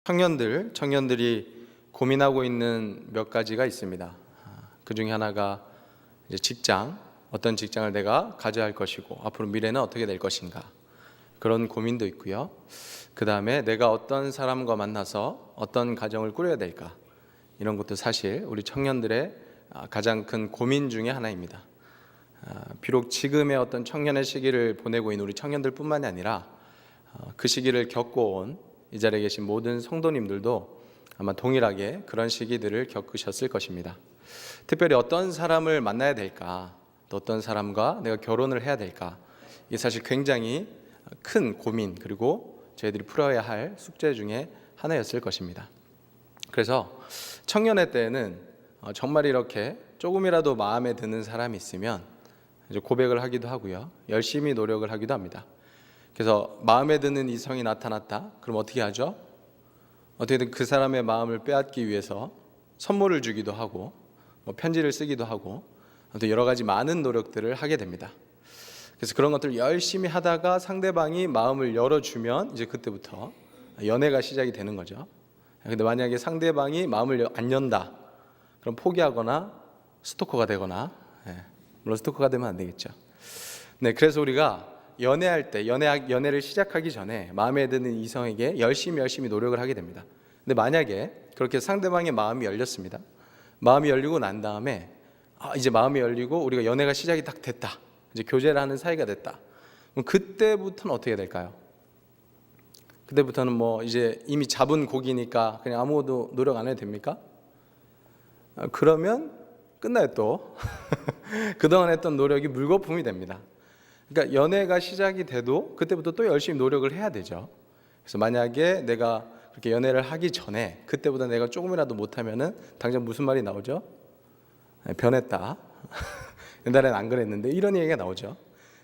청년들이 고민하고 있는 몇 가지가 있습니다. 그 중에 하나가 이제 직장, 어떤 직장을 내가 가져야 할 것이고 앞으로 미래는 어떻게 될 것인가, 그런 고민도 있고요. 그 다음에 내가 어떤 사람과 만나서 어떤 가정을 꾸려야 될까, 이런 것도 사실 우리 청년들의 가장 큰 고민 중에 하나입니다. 비록 지금의 어떤 청년의 시기를 보내고 있는 우리 청년들뿐만이 아니라 그 시기를 겪어온 이 자리에 계신 모든 성도님들도 아마 동일하게 그런 시기들을 겪으셨을 것입니다. 특별히 어떤 사람을 만나야 될까, 또 어떤 사람과 내가 결혼을 해야 될까, 이게 사실 굉장히 큰 고민, 그리고 저희들이 풀어야 할 숙제 중에 하나였을 것입니다. 그래서 청년의 때에는 정말 이렇게 조금이라도 마음에 드는 사람이 있으면 이제 고백을 하기도 하고요, 열심히 노력을 하기도 합니다. 그래서 마음에 드는 이성이 나타났다, 그럼 어떻게 하죠? 어떻게든 그 사람의 마음을 빼앗기 위해서 선물을 주기도 하고, 편지를 쓰기도 하고, 또 여러 가지 많은 노력들을 하게 됩니다. 그래서 그런 것들을 열심히 하다가 상대방이 마음을 열어주면 이제 그때부터 연애가 시작이 되는 거죠. 근데 만약에 상대방이 마음을 안 연다, 그럼 포기하거나 스토커가 되거나, 물론 스토커가 되면 안 되겠죠. 네, 그래서 우리가 연애할 때, 연애를 시작하기 전에 마음에 드는 이성에게 열심히 노력을 하게 됩니다. 근데 만약에 그렇게 상대방의 마음이 열렸습니다. 마음이 열리고 난 다음에 이제 마음이 열리고 우리가 연애가 시작이 딱 됐다, 이제 교제를 하는 사이가 됐다. 그럼 그때부터는 어떻게 될까요? 그때부터는 이제 이미 잡은 고기니까 그냥 아무것도 노력 안 해도 됩니까? 그러면 끝나요 또. 그동안 했던 노력이 물거품이 됩니다. 그러니까 연애가 시작이 돼도 그때부터 또 열심히 노력을 해야 되죠. 그래서 만약에 내가 그렇게 연애를 하기 전에 그때보다 내가 조금이라도 못하면은 당장 무슨 말이 나오죠? 변했다. 옛날엔 안 그랬는데, 이런 얘기가 나오죠.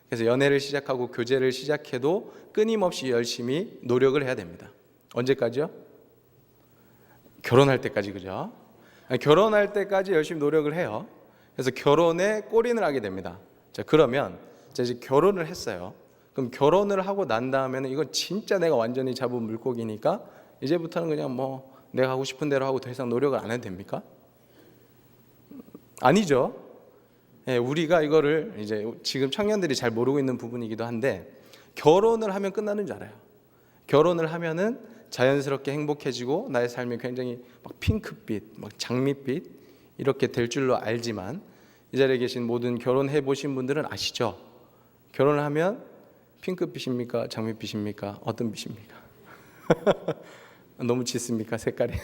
그래서 연애를 시작하고 교제를 시작해도 끊임없이 열심히 노력을 해야 됩니다. 언제까지요? 결혼할 때까지, 그죠? 결혼할 때까지 열심히 노력을 해요. 그래서 결혼에 골인을 하게 됩니다. 자, 그러면 이제 결혼을 했어요. 그럼 결혼을 하고 난 다음에는 이건 진짜 내가 완전히 잡은 물고기니까 이제부터는 그냥 내가 하고 싶은 대로 하고 더 이상 노력을 안 해도 됩니까? 아니죠. 우리가 이거를 이제 지금 청년들이 잘 모르고 있는 부분이기도 한데, 결혼을 하면 끝나는 줄 알아요. 결혼을 하면은 자연스럽게 행복해지고 나의 삶이 굉장히 핑크빛, 장밋빛 이렇게 될 줄로 알지만, 이 자리에 계신 모든 결혼해 보신 분들은 아시죠? 결혼을 하면 핑크빛입니까? 장밋빛입니까? 어떤 빛입니까? 너무 짙습니까? 색깔이?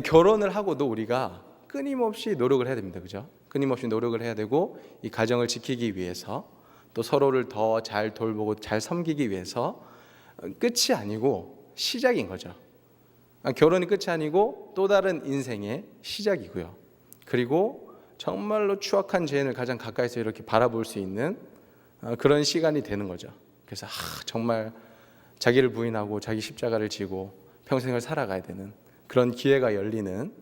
결혼을 하고도 우리가 끊임없이 노력을 해야 됩니다. 그죠? 끊임없이 노력을 해야 되고, 이 가정을 지키기 위해서, 또 서로를 더 잘 돌보고 잘 섬기기 위해서 끝이 아니고 시작인 거죠. 결혼이 끝이 아니고 또 다른 인생의 시작이고요. 그리고 정말로 추악한 죄인을 가장 가까이서 이렇게 바라볼 수 있는 그런 시간이 되는 거죠. 그래서 정말 자기를 부인하고 자기 십자가를 지고 평생을 살아가야 되는 그런 기회가 열리는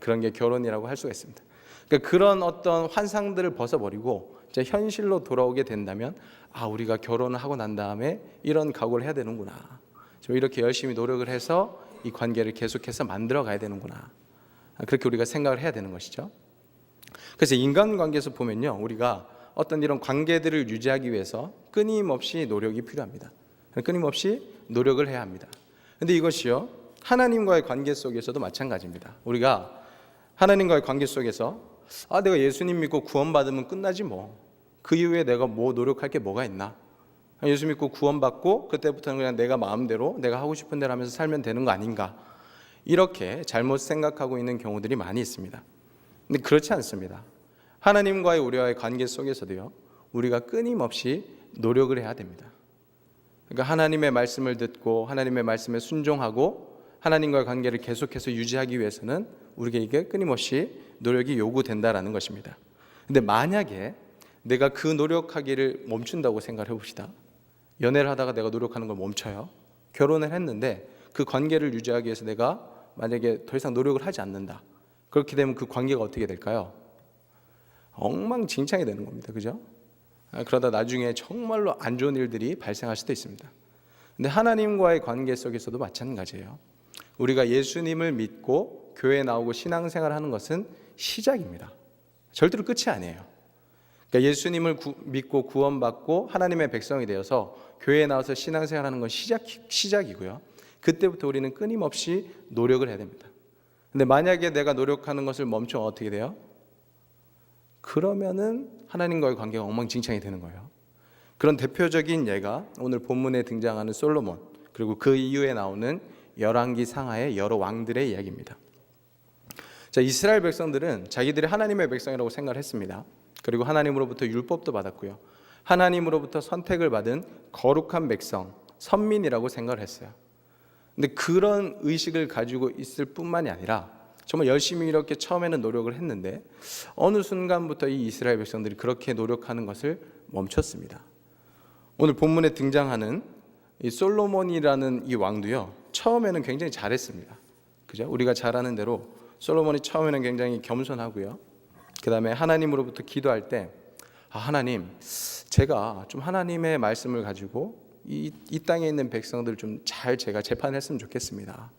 그런 게 결혼이라고 할 수가 있습니다. 그러니까 그런 어떤 환상들을 벗어버리고 이제 현실로 돌아오게 된다면, 우리가 결혼을 하고 난 다음에 이런 각오를 해야 되는구나, 좀 이렇게 열심히 노력을 해서 이 관계를 계속해서 만들어 가야 되는구나, 그렇게 우리가 생각을 해야 되는 것이죠. 그래서 인간관계에서 보면요, 우리가 어떤 이런 관계들을 유지하기 위해서 끊임없이 노력이 필요합니다. 끊임없이 노력을 해야 합니다. 그런데 이것이요, 하나님과의 관계 속에서도 마찬가지입니다. 우리가 하나님과의 관계 속에서 내가 예수님 믿고 구원받으면 끝나지 그 이후에 내가 노력할 게 뭐가 있나, 예수 믿고 구원받고 그때부터는 그냥 내가 마음대로 내가 하고 싶은 대로 하면서 살면 되는 거 아닌가, 이렇게 잘못 생각하고 있는 경우들이 많이 있습니다. 근데 그렇지 않습니다. 하나님과의 우리와의 관계 속에서도요, 우리가 끊임없이 노력을 해야 됩니다. 그러니까 하나님의 말씀을 듣고 하나님의 말씀에 순종하고 하나님과의 관계를 계속해서 유지하기 위해서는 우리에게 끊임없이 노력이 요구된다라는 것입니다. 근데 만약에 내가 그 노력하기를 멈춘다고 생각을 해봅시다. 연애를 하다가 내가 노력하는 걸 멈춰요. 결혼을 했는데 그 관계를 유지하기 위해서 내가 만약에 더 이상 노력을 하지 않는다. 그렇게 되면 그 관계가 어떻게 될까요? 엉망진창이 되는 겁니다. 그죠? 그러다 나중에 정말로 안 좋은 일들이 발생할 수도 있습니다. 근데 하나님과의 관계 속에서도 마찬가지예요. 우리가 예수님을 믿고 교회에 나오고 신앙생활 하는 것은 시작입니다. 절대로 끝이 아니에요. 그러니까 예수님을 믿고 구원받고 하나님의 백성이 되어서 교회에 나와서 신앙생활 하는 건 시작이고요. 그때부터 우리는 끊임없이 노력을 해야 됩니다. 근데 만약에 내가 노력하는 것을 멈추면 어떻게 돼요? 그러면은 하나님과의 관계가 엉망진창이 되는 거예요. 그런 대표적인 예가 오늘 본문에 등장하는 솔로몬, 그리고 그 이후에 나오는 열왕기 상하의 여러 왕들의 이야기입니다. 자, 이스라엘 백성들은 자기들이 하나님의 백성이라고 생각을 했습니다. 그리고 하나님으로부터 율법도 받았고요. 하나님으로부터 선택을 받은 거룩한 백성, 선민이라고 생각을 했어요. 근데 그런 의식을 가지고 있을 뿐만이 아니라 정말 열심히 이렇게 처음에는 노력을 했는데 어느 순간부터 이 이스라엘 백성들이 그렇게 노력하는 것을 멈췄습니다. 오늘 본문에 등장하는 이 솔로몬이라는 이 왕도요, 처음에는 굉장히 잘했습니다. 그죠? 우리가 잘 아는 대로 솔로몬이 처음에는 굉장히 겸손하고요. 그 다음에 하나님으로부터 기도할 때, 하나님, 제가 좀 하나님의 말씀을 가지고 이 땅에 있는 백성들 좀 잘 제가 재판했으면 좋겠습니다.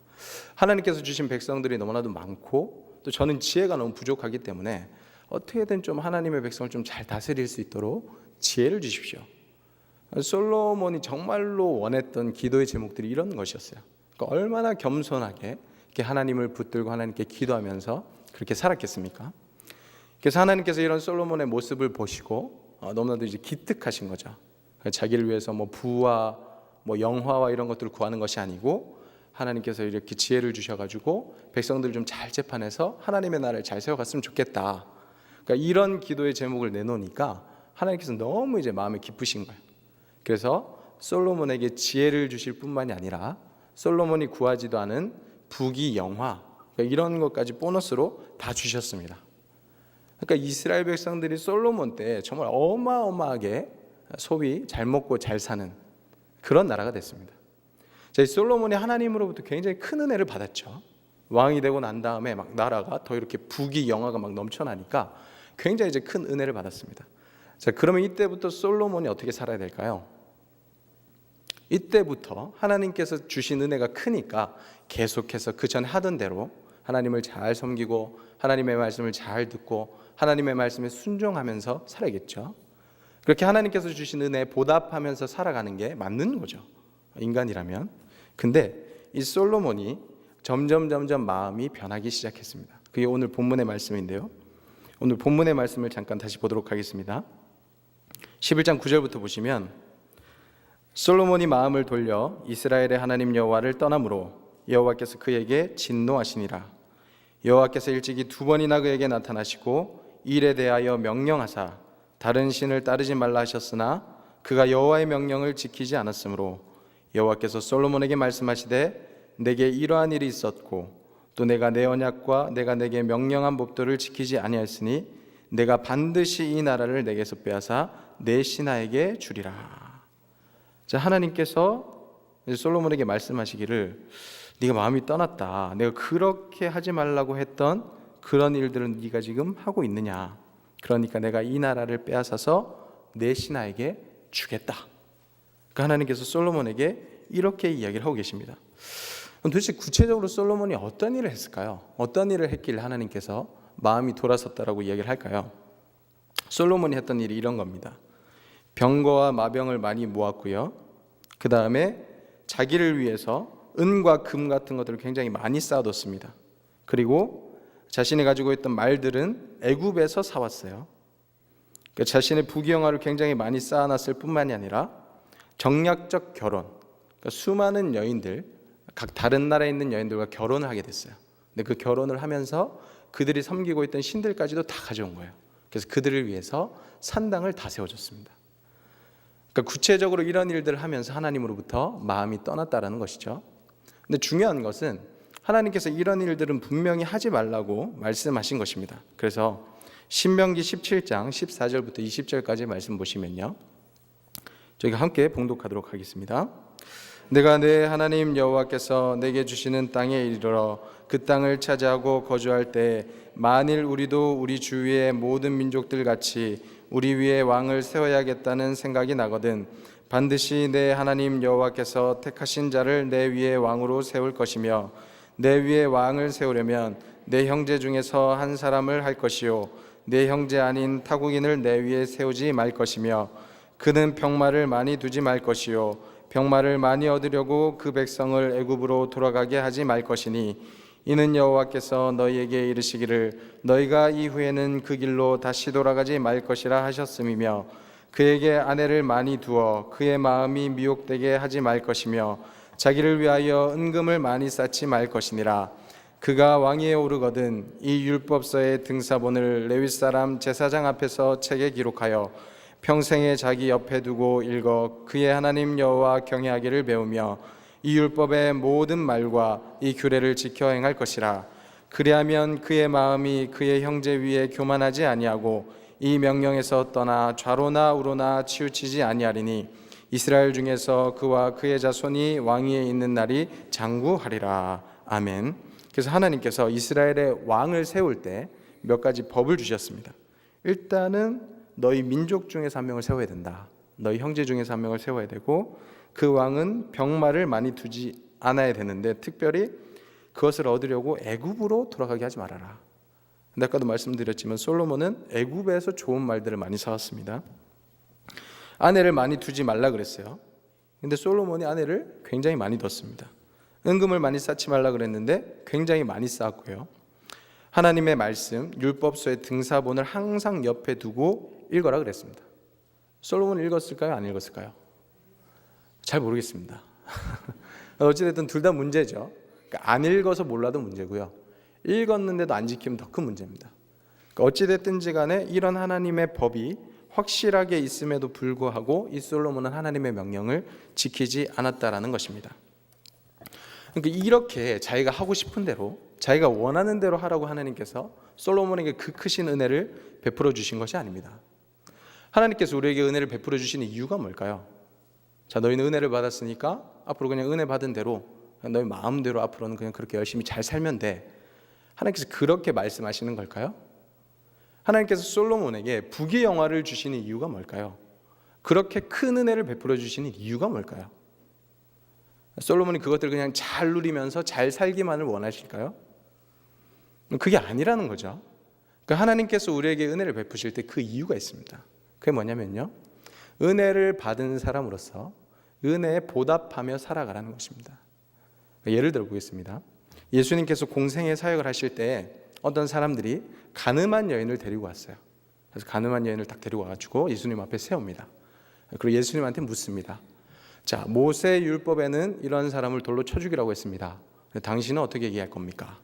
하나님께서 주신 백성들이 너무나도 많고 또 저는 지혜가 너무 부족하기 때문에 어떻게든 좀 하나님의 백성을 좀 잘 다스릴 수 있도록 지혜를 주십시오. 솔로몬이 정말로 원했던 기도의 제목들이 이런 것이었어요. 그러니까 얼마나 겸손하게 이렇게 하나님을 붙들고 하나님께 기도하면서 그렇게 살았겠습니까? 그래서 하나님께서 이런 솔로몬의 모습을 보시고 너무나도 이제 기특하신 거죠. 자기를 위해서 뭐 부와 뭐 영화와 이런 것들을 구하는 것이 아니고 하나님께서 이렇게 지혜를 주셔가지고 백성들을 좀 잘 재판해서 하나님의 나라를 잘 세워갔으면 좋겠다. 그러니까 이런 기도의 제목을 내놓으니까 하나님께서 너무 이제 마음이 기쁘신 거예요. 그래서 솔로몬에게 지혜를 주실 뿐만이 아니라 솔로몬이 구하지도 않은 부귀 영화, 그러니까 이런 것까지 보너스로 다 주셨습니다. 그러니까 이스라엘 백성들이 솔로몬 때 정말 어마어마하게 소위 잘 먹고 잘 사는 그런 나라가 됐습니다. 자, 솔로몬이 하나님으로부터 굉장히 큰 은혜를 받았죠. 왕이 되고 난 다음에 막 나라가 더 이렇게 부귀 영화가 막 넘쳐나니까 굉장히 이제 큰 은혜를 받았습니다. 자, 그러면 이때부터 솔로몬이 어떻게 살아야 될까요? 이때부터 하나님께서 주신 은혜가 크니까 계속해서 그 전에 하던 대로 하나님을 잘 섬기고 하나님의 말씀을 잘 듣고 하나님의 말씀에 순종하면서 살아야겠죠. 그렇게 하나님께서 주신 은혜에 보답하면서 살아가는 게 맞는 거죠, 인간이라면. 근데 이 솔로몬이 점점 마음이 변하기 시작했습니다. 그게 오늘 본문의 말씀인데요. 오늘 본문의 말씀을 잠깐 다시 보도록 하겠습니다. 11장 9절부터 보시면 솔로몬이 마음을 돌려 이스라엘의 하나님 여호와를 떠나므로 여호와께서 그에게 진노하시니라. 여호와께서 일찍이 2번이나 그에게 나타나시고 일에 대하여 명령하사 다른 신을 따르지 말라 하셨으나 그가 여호와의 명령을 지키지 않았으므로 여호와께서 솔로몬에게 말씀하시되 내게 이러한 일이 있었고 또 내가 내 언약과 내가 내게 명령한 법도를 지키지 아니하였으니 내가 반드시 이 나라를 내게서 빼앗아 내 신하에게 주리라. 자, 하나님께서 솔로몬에게 말씀하시기를 네가 마음이 떠났다. 내가 그렇게 하지 말라고 했던 그런 일들은 네가 지금 하고 있느냐. 그러니까 내가 이 나라를 빼앗아서 내 신하에게 주겠다. 그러니까 하나님께서 솔로몬에게 이렇게 이야기를 하고 계십니다. 도대체 구체적으로 솔로몬이 어떤 일을 했을까요? 어떤 일을 했길래 하나님께서 마음이 돌아섰다라고 이야기를 할까요? 솔로몬이 했던 일이 이런 겁니다. 병거와 마병을 많이 모았고요. 그 다음에 자기를 위해서 은과 금 같은 것들을 굉장히 많이 쌓아뒀습니다. 그리고 자신이 가지고 있던 말들은 애굽에서 사왔어요. 그러니까 자신의 부귀영화를 굉장히 많이 쌓아놨을 뿐만이 아니라 정략적 결혼, 그러니까 수많은 여인들, 각 다른 나라에 있는 여인들과 결혼을 하게 됐어요. 근데 그 결혼을 하면서 그들이 섬기고 있던 신들까지도 다 가져온 거예요. 그래서 그들을 위해서 산당을 다 세워줬습니다. 그러니까 구체적으로 이런 일들을 하면서 하나님으로부터 마음이 떠났다라는 것이죠. 근데 중요한 것은 하나님께서 이런 일들은 분명히 하지 말라고 말씀하신 것입니다. 그래서 신명기 17장 14절부터 20절까지 말씀 보시면요, 저희가 함께 봉독하도록 하겠습니다. 내가 내 하나님 여호와께서 내게 주시는 땅에 이르러 그 땅을 차지하고 거주할 때 만일 우리도 우리 주위의 모든 민족들 같이 우리 위에 왕을 세워야겠다는 생각이 나거든 반드시 내 하나님 여호와께서 택하신 자를 내 위에 왕으로 세울 것이며 내 위에 왕을 세우려면 내 형제 중에서 한 사람을 할 것이요 내 형제 아닌 타국인을 내 위에 세우지 말 것이며 그는 병마를 많이 두지 말 것이요 병마를 많이 얻으려고 그 백성을 애굽으로 돌아가게 하지 말 것이니 이는 여호와께서 너희에게 이르시기를 너희가 이후에는 그 길로 다시 돌아가지 말 것이라 하셨음이며 그에게 아내를 많이 두어 그의 마음이 미혹되게 하지 말 것이며 자기를 위하여 은금을 많이 쌓지 말 것이니라. 그가 왕위에 오르거든 이 율법서의 등사본을 레위 사람 제사장 앞에서 책에 기록하여 평생에 자기 옆에 두고 읽어 그의 하나님 여호와 경외하기를 배우며 이 율법의 모든 말과 이 규례를 지켜 행할 것이라. 그리하면 그의 마음이 그의 형제 위에 교만하지 아니하고 이 명령에서 떠나 좌로나 우로나 치우치지 아니하리니 이스라엘 중에서 그와 그의 자손이 왕위에 있는 날이 장구하리라. 아멘. 그래서 하나님께서 이스라엘의 왕을 세울 때 몇 가지 법을 주셨습니다. 일단은 너희 민족 중에서 한 명을 세워야 된다. 너희 형제 중에서 한 명을 세워야 되고 그 왕은 병마를 많이 두지 않아야 되는데 특별히 그것을 얻으려고 애굽으로 돌아가게 하지 말아라. 근데 아까도 말씀드렸지만 솔로몬은 애굽에서 좋은 말들을 많이 쌓았습니다. 아내를 많이 두지 말라 그랬어요. 근데 솔로몬이 아내를 굉장히 많이 뒀습니다. 은금을 많이 쌓지 말라 그랬는데 굉장히 많이 쌓았고요. 하나님의 말씀 율법서의 등사본을 항상 옆에 두고 읽어라 그랬습니다. 솔로몬은 읽었을까요? 안 읽었을까요? 잘 모르겠습니다. 어찌됐든 둘 다 문제죠. 그러니까 안 읽어서 몰라도 문제고요. 읽었는데도 안 지키면 더 큰 문제입니다. 그러니까 어찌됐든지 간에 이런 하나님의 법이 확실하게 있음에도 불구하고 이 솔로몬은 하나님의 명령을 지키지 않았다라는 것입니다. 그러니까 이렇게 자기가 하고 싶은 대로 자기가 원하는 대로 하라고 하나님께서 솔로몬에게 그 크신 은혜를 베풀어 주신 것이 아닙니다. 하나님께서 우리에게 은혜를 베풀어 주시는 이유가 뭘까요? 자, 너희는 은혜를 받았으니까 앞으로 그냥 은혜 받은 대로 너희 마음대로 앞으로는 그냥 그렇게 열심히 잘 살면 돼. 하나님께서 그렇게 말씀하시는 걸까요? 하나님께서 솔로몬에게 부귀영화를 주시는 이유가 뭘까요? 그렇게 큰 은혜를 베풀어 주시는 이유가 뭘까요? 솔로몬이 그것들을 그냥 잘 누리면서 잘 살기만을 원하실까요? 그게 아니라는 거죠. 그러니까 하나님께서 우리에게 은혜를 베푸실 때 그 이유가 있습니다. 그게 뭐냐면요, 은혜를 받은 사람으로서 은혜에 보답하며 살아가라는 것입니다. 예를 들어 보겠습니다. 예수님께서 공생애 사역을 하실 때 어떤 사람들이 간음한 여인을 데리고 왔어요. 그래서 간음한 여인을 딱 데리고 와가지고 예수님 앞에 세웁니다. 그리고 예수님한테 묻습니다. 자, 모세 율법에는 이런 사람을 돌로 쳐 죽이라고 했습니다. 당신은 어떻게 얘기할 겁니까?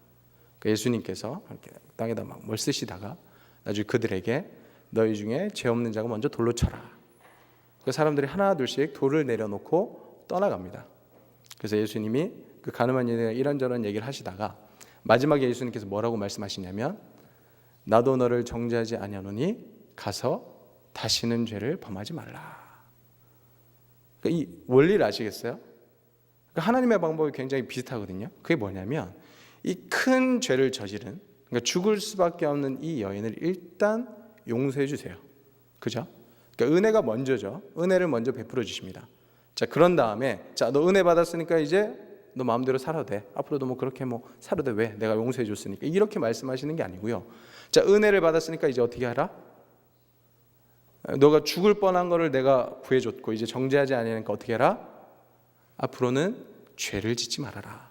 예수님께서 이렇게 땅에다 막 뭘 쓰시다가 나중에 그들에게 너희 중에 죄 없는 자가 먼저 돌로 쳐라. 그 사람들이 하나 둘씩 돌을 내려놓고 떠나갑니다. 그래서 예수님이 그 가늠한 여인에게 이런저런 얘기를 하시다가 마지막에 예수님께서 뭐라고 말씀하시냐면 나도 너를 정죄하지 아니하노니 가서 다시는 죄를 범하지 말라. 그러니까 이 원리를 아시겠어요? 그러니까 하나님의 방법이 굉장히 비슷하거든요. 그게 뭐냐면 이 큰 죄를 저지른, 그러니까 죽을 수밖에 없는 이 여인을 일단 용서해 주세요. 그죠? 그러니까 은혜가 먼저죠. 은혜를 먼저 베풀어 주십니다. 자, 그런 다음에 자, 너 은혜 받았으니까 이제 너 마음대로 살아도 돼. 앞으로도 뭐 그렇게 뭐 살아도 돼. 왜? 내가 용서해 줬으니까. 이렇게 말씀하시는 게 아니고요. 자, 은혜를 받았으니까 이제 어떻게 하라? 너가 죽을 뻔한 거를 내가 구해줬고 이제 정죄하지 않으니까 어떻게 해라? 앞으로는 죄를 짓지 말아라.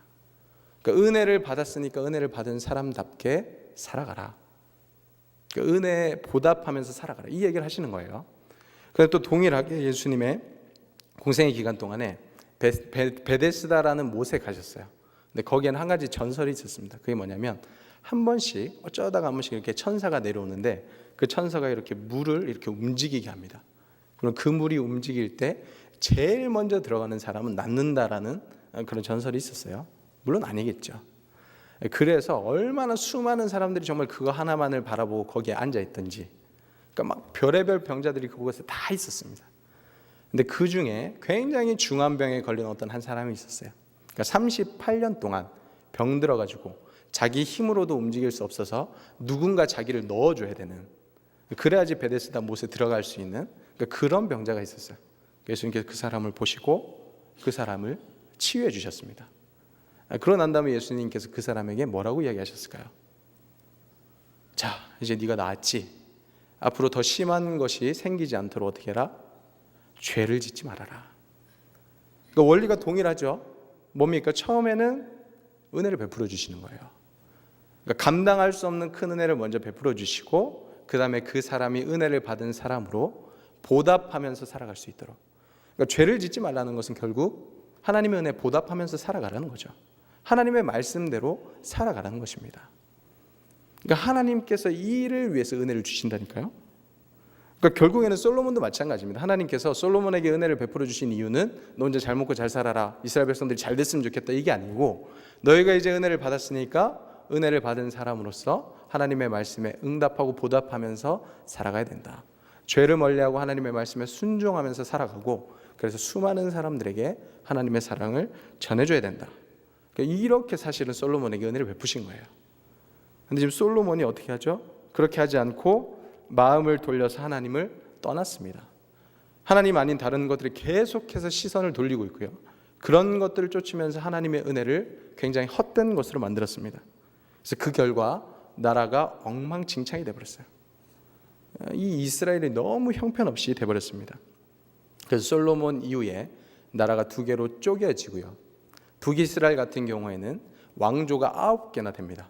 그러니까 은혜를 받았으니까 은혜를 받은 사람답게 살아가라. 그러니까 은혜에 보답하면서 살아가라. 이 얘기를 하시는 거예요. 그런데 또 동일하게 예수님의 공생의 기간 동안에 베데스다라는 못에 가셨어요. 근데 거기에는 한 가지 전설이 있었습니다. 그게 뭐냐면 한 번씩 어쩌다가 한 번씩 이렇게 천사가 내려오는데 그 천사가 이렇게 물을 이렇게 움직이게 합니다. 그럼 그 물이 움직일 때 제일 먼저 들어가는 사람은 낫는다라는 그런 전설이 있었어요. 물론 아니겠죠. 그래서 얼마나 수많은 사람들이 정말 그거 하나만을 바라보고 거기에 앉아 있던지, 그러니까 막 별의별 병자들이 그곳에 다 있었습니다. 근데 그 중에 굉장히 중한 병에 걸린 어떤 한 사람이 있었어요. 그러니까 38년 동안 병 들어가지고 자기 힘으로도 움직일 수 없어서 누군가 자기를 넣어줘야 되는, 그래야지 베데스다 못에 들어갈 수 있는 그러니까 그런 병자가 있었어요. 예수님께서 그 사람을 보시고 그 사람을 치유해 주셨습니다. 그러고 난 다음에 예수님께서 그 사람에게 뭐라고 이야기하셨을까요? 자, 이제 네가 나았지? 앞으로 더 심한 것이 생기지 않도록 어떻게 해라? 죄를 짓지 말아라. 그러니까 원리가 동일하죠. 뭡니까? 처음에는 은혜를 베풀어 주시는 거예요. 그러니까 감당할 수 없는 큰 은혜를 먼저 베풀어 주시고 그 다음에 그 사람이 은혜를 받은 사람으로 보답하면서 살아갈 수 있도록. 그러니까 죄를 짓지 말라는 것은 결국 하나님의 은혜에 보답하면서 살아가라는 거죠. 하나님의 말씀대로 살아가라는 것입니다. 그러니까 하나님께서 이 일을 위해서 은혜를 주신다니까요. 그러니까 결국에는 솔로몬도 마찬가지입니다. 하나님께서 솔로몬에게 은혜를 베풀어 주신 이유는 너 혼자 잘 먹고 잘 살아라, 이스라엘 백성들이 잘 됐으면 좋겠다, 이게 아니고 너희가 이제 은혜를 받았으니까 은혜를 받은 사람으로서 하나님의 말씀에 응답하고 보답하면서 살아가야 된다. 죄를 멀리하고 하나님의 말씀에 순종하면서 살아가고, 그래서 수많은 사람들에게 하나님의 사랑을 전해줘야 된다. 그러니까 이렇게 사실은 솔로몬에게 은혜를 베푸신 거예요. 근데 지금 솔로몬이 어떻게 하죠? 그렇게 하지 않고 마음을 돌려서 하나님을 떠났습니다. 하나님 아닌 다른 것들이 계속해서 시선을 돌리고 있고요. 그런 것들을 쫓으면서 하나님의 은혜를 굉장히 헛된 것으로 만들었습니다. 그래서 그 결과 나라가 엉망진창이 되어버렸어요. 이 이스라엘이 너무 형편없이 되어버렸습니다. 그래서 솔로몬 이후에 나라가 두 개로 쪼개지고요. 북이스라엘 같은 경우에는 왕조가 9개나 됩니다.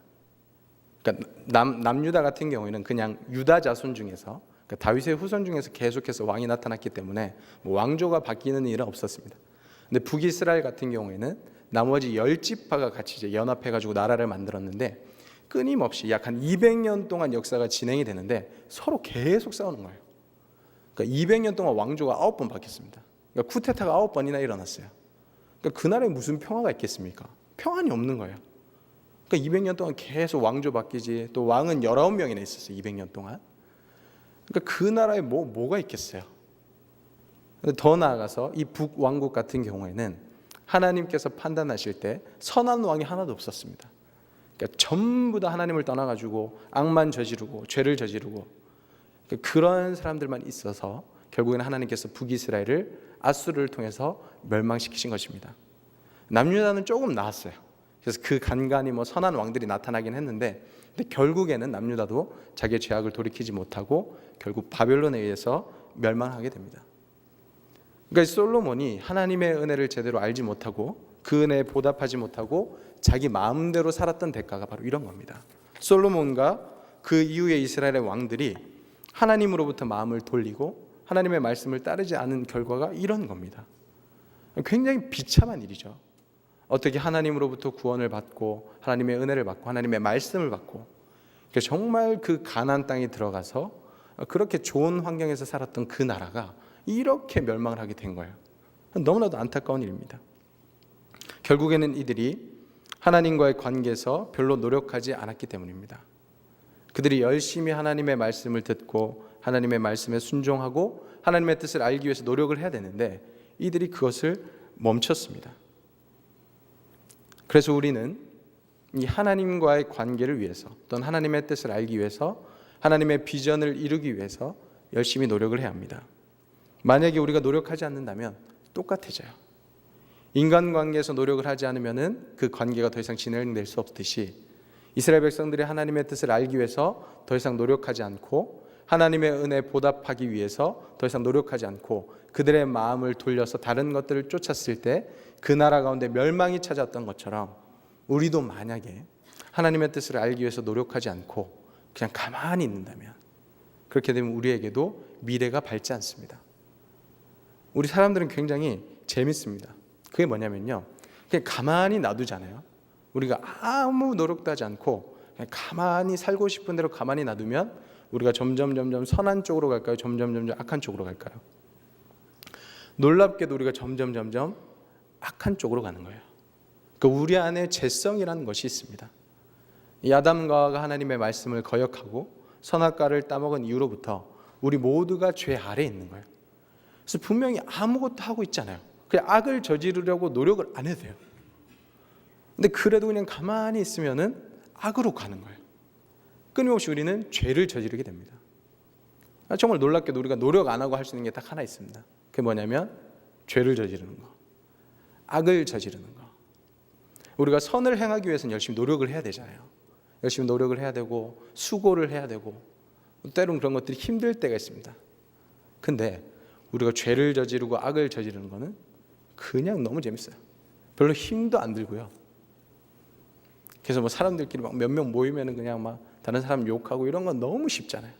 그러니까 남유다 같은 경우에는 그냥 유다 자손 중에서, 그러니까 다윗의 후손 중에서 계속해서 왕이 나타났기 때문에 왕조가 바뀌는 일은 없었습니다. 근데 북이스라엘 같은 경우에는 나머지 10지파가 같이 이제 연합해가지고 나라를 만들었는데 끊임없이 약 한 200년 동안 역사가 진행이 되는데 서로 계속 싸우는 거예요. 그러니까 200년 동안 왕조가 9번 바뀌었습니다. 그러니까 쿠데타가 9번이나 일어났어요. 그러니까 그 나라에 무슨 평화가 있겠습니까? 평안이 없는 거예요. 그러니까 200년 동안 계속 왕조 바뀌지, 또 왕은 19명이나 있었어요. 200년 동안. 그러니까 그 나라에 뭐가 있겠어요. 더 나아가서 이 북왕국 같은 경우에는 하나님께서 판단하실 때 선한 왕이 하나도 없었습니다. 그러니까 전부 다 하나님을 떠나가지고 악만 저지르고 죄를 저지르고 그런 사람들만 있어서 결국에는 하나님께서 북이스라엘을 아수르를 통해서 멸망시키신 것입니다. 남유다는 조금 나았어요. 그래서 그 간간히 선한 왕들이 나타나긴 했는데, 근데 결국에는 남유다도 자기의 죄악을 돌이키지 못하고 결국 바벨론에 의해서 멸망하게 됩니다. 그러니까 솔로몬이 하나님의 은혜를 제대로 알지 못하고 그 은혜에 보답하지 못하고 자기 마음대로 살았던 대가가 바로 이런 겁니다. 솔로몬과 그 이후의 이스라엘의 왕들이 하나님으로부터 마음을 돌리고 하나님의 말씀을 따르지 않은 결과가 이런 겁니다. 굉장히 비참한 일이죠. 어떻게 하나님으로부터 구원을 받고 하나님의 은혜를 받고 하나님의 말씀을 받고 정말 그 가나안 땅에 들어가서 그렇게 좋은 환경에서 살았던 그 나라가 이렇게 멸망을 하게 된 거예요. 너무나도 안타까운 일입니다. 결국에는 이들이 하나님과의 관계에서 별로 노력하지 않았기 때문입니다. 그들이 열심히 하나님의 말씀을 듣고 하나님의 말씀에 순종하고 하나님의 뜻을 알기 위해서 노력을 해야 되는데 이들이 그것을 멈췄습니다. 그래서 우리는 이 하나님과의 관계를 위해서 또는 하나님의 뜻을 알기 위해서 하나님의 비전을 이루기 위해서 열심히 노력을 해야 합니다. 만약에 우리가 노력하지 않는다면 똑같아져요. 인간관계에서 노력을 하지 않으면 그 관계가 더 이상 진행될 수 없듯이 이스라엘 백성들이 하나님의 뜻을 알기 위해서 더 이상 노력하지 않고 하나님의 은혜에 보답하기 위해서 더 이상 노력하지 않고 그들의 마음을 돌려서 다른 것들을 쫓았을 때 그 나라 가운데 멸망이 찾아왔던 것처럼 우리도 만약에 하나님의 뜻을 알기 위해서 노력하지 않고 그냥 가만히 있는다면 그렇게 되면 우리에게도 미래가 밝지 않습니다. 우리 사람들은 굉장히 재밌습니다. 그게 뭐냐면요, 그냥 가만히 놔두잖아요. 우리가 아무 노력도 하지 않고 그냥 가만히 살고 싶은 대로 가만히 놔두면 우리가 점점 선한 쪽으로 갈까요? 점점 악한 쪽으로 갈까요? 놀랍게도 우리가 점점 악한 쪽으로 가는 거예요. 그러니까 우리 안에 죄성이라는 것이 있습니다. 이 아담과 하나님의 말씀을 거역하고 선악과를 따먹은 이후로부터 우리 모두가 죄 아래에 있는 거예요. 그래서 분명히 아무것도 하고 있잖아요. 그냥 악을 저지르려고 노력을 안 해도 돼요. 근데 그래도 그냥 가만히 있으면은 악으로 가는 거예요. 끊임없이 우리는 죄를 저지르게 됩니다. 정말 놀랍게도 우리가 노력 안 하고 할 수 있는 게 딱 하나 있습니다. 그게 뭐냐면 죄를 저지르는 거, 악을 저지르는 거. 우리가 선을 행하기 위해서는 열심히 노력을 해야 되잖아요. 열심히 노력을 해야 되고 수고를 해야 되고 때로는 그런 것들이 힘들 때가 있습니다. 근데 우리가 죄를 저지르고 악을 저지르는 거는 그냥 너무 재밌어요. 별로 힘도 안 들고요. 그래서 뭐 사람들끼리 막 몇 명 모이면은 그냥 막 다른 사람 욕하고 이런 건 너무 쉽잖아요.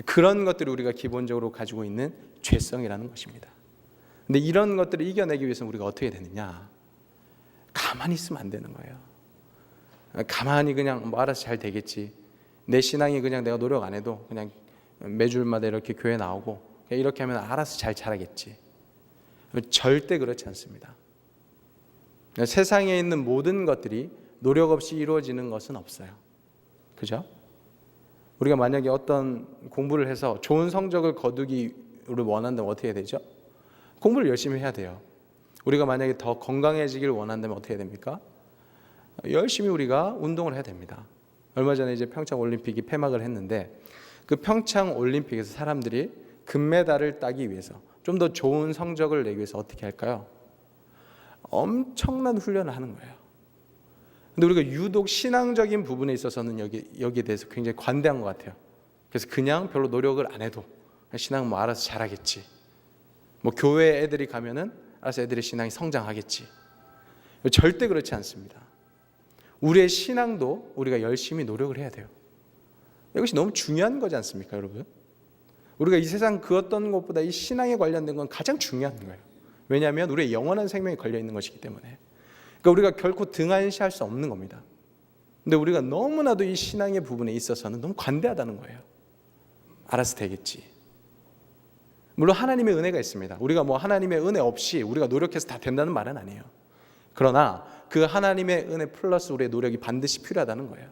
그런 것들이 우리가 기본적으로 가지고 있는 죄성이라는 것입니다. 근데 이런 것들을 이겨내기 위해서는 우리가 어떻게 되느냐? 가만히 있으면 안 되는 거예요. 가만히 그냥 뭐 알아서 잘 되겠지. 내 신앙이 그냥 내가 노력 안 해도 그냥 매주일마다 이렇게 교회 나오고 이렇게 하면 알아서 잘 자라겠지. 절대 그렇지 않습니다. 세상에 있는 모든 것들이 노력 없이 이루어지는 것은 없어요. 그죠? 우리가 만약에 어떤 공부를 해서 좋은 성적을 거두기를 원한다면 어떻게 해야 되죠? 공부를 열심히 해야 돼요. 우리가 만약에 더 건강해지길 원한다면 어떻게 해야 됩니까? 열심히 우리가 운동을 해야 됩니다. 얼마 전에 이제 평창 올림픽이 폐막을 했는데 그 평창 올림픽에서 사람들이 금메달을 따기 위해서 좀 더 좋은 성적을 내기 위해서 어떻게 할까요? 엄청난 훈련을 하는 거예요. 근데 우리가 유독 신앙적인 부분에 있어서는 여기에 대해서 굉장히 관대한 것 같아요. 그래서 그냥 별로 노력을 안 해도 신앙 뭐 알아서 잘하겠지. 뭐 교회 애들이 가면은 알아서 애들의 신앙이 성장하겠지. 절대 그렇지 않습니다. 우리의 신앙도 우리가 열심히 노력을 해야 돼요. 이것이 너무 중요한 거지 않습니까, 여러분? 우리가 이 세상 그 어떤 것보다 이 신앙에 관련된 건 가장 중요한 거예요. 왜냐하면 우리의 영원한 생명이 걸려 있는 것이기 때문에. 그러니까 우리가 결코 등한시할 수 없는 겁니다. 근데 우리가 너무나도 이 신앙의 부분에 있어서는 너무 관대하다는 거예요. 알아서 되겠지. 물론 하나님의 은혜가 있습니다. 우리가 뭐 하나님의 은혜 없이 우리가 노력해서 다 된다는 말은 아니에요. 그러나 그 하나님의 은혜 플러스 우리의 노력이 반드시 필요하다는 거예요.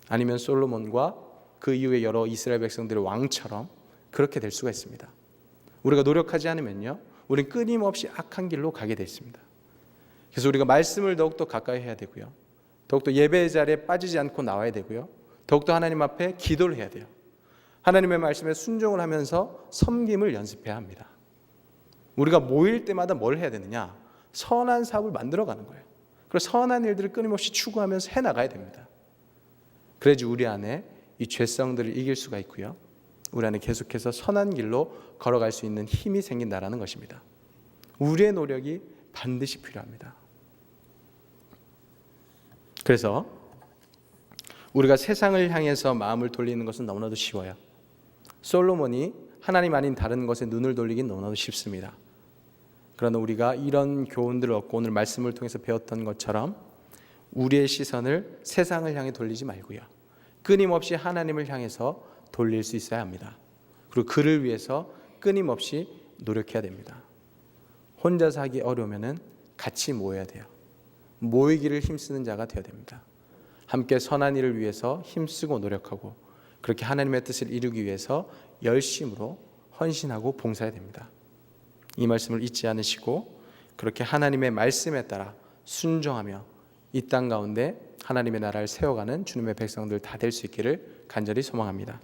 아니면 솔로몬과 그 이후에 여러 이스라엘 백성들의 왕처럼 그렇게 될 수가 있습니다. 우리가 노력하지 않으면요, 우리는 끊임없이 악한 길로 가게 돼 있습니다. 그래서 우리가 말씀을 더욱더 가까이 해야 되고요, 더욱더 예배의 자리에 빠지지 않고 나와야 되고요, 더욱더 하나님 앞에 기도를 해야 돼요. 하나님의 말씀에 순종을 하면서 섬김을 연습해야 합니다. 우리가 모일 때마다 뭘 해야 되느냐? 선한 사업을 만들어가는 거예요. 그리고 선한 일들을 끊임없이 추구하면서 해나가야 됩니다. 그래야지 우리 안에 이 죄성들을 이길 수가 있고요, 우리 안에 계속해서 선한 길로 걸어갈 수 있는 힘이 생긴다라는 것입니다. 우리의 노력이 반드시 필요합니다. 그래서 우리가 세상을 향해서 마음을 돌리는 것은 너무나도 쉬워요. 솔로몬이 하나님 아닌 다른 것에 눈을 돌리긴 너무나도 쉽습니다. 그러나 우리가 이런 교훈들을 얻고 오늘 말씀을 통해서 배웠던 것처럼 우리의 시선을 세상을 향해 돌리지 말고요, 끊임없이 하나님을 향해서 돌릴 수 있어야 합니다. 그리고 그를 위해서 끊임없이 노력해야 됩니다. 혼자서 하기 어려우면 같이 모여야 돼요. 모이기를 힘쓰는 자가 되어야 됩니다. 함께 선한 일을 위해서 힘쓰고 노력하고 그렇게 하나님의 뜻을 이루기 위해서 열심으로 헌신하고 봉사해야 됩니다. 이 말씀을 잊지 않으시고 그렇게 하나님의 말씀에 따라 순종하며 이 땅 가운데 하나님의 나라를 세워가는 주님의 백성들 다 될 수 있기를 간절히 소망합니다.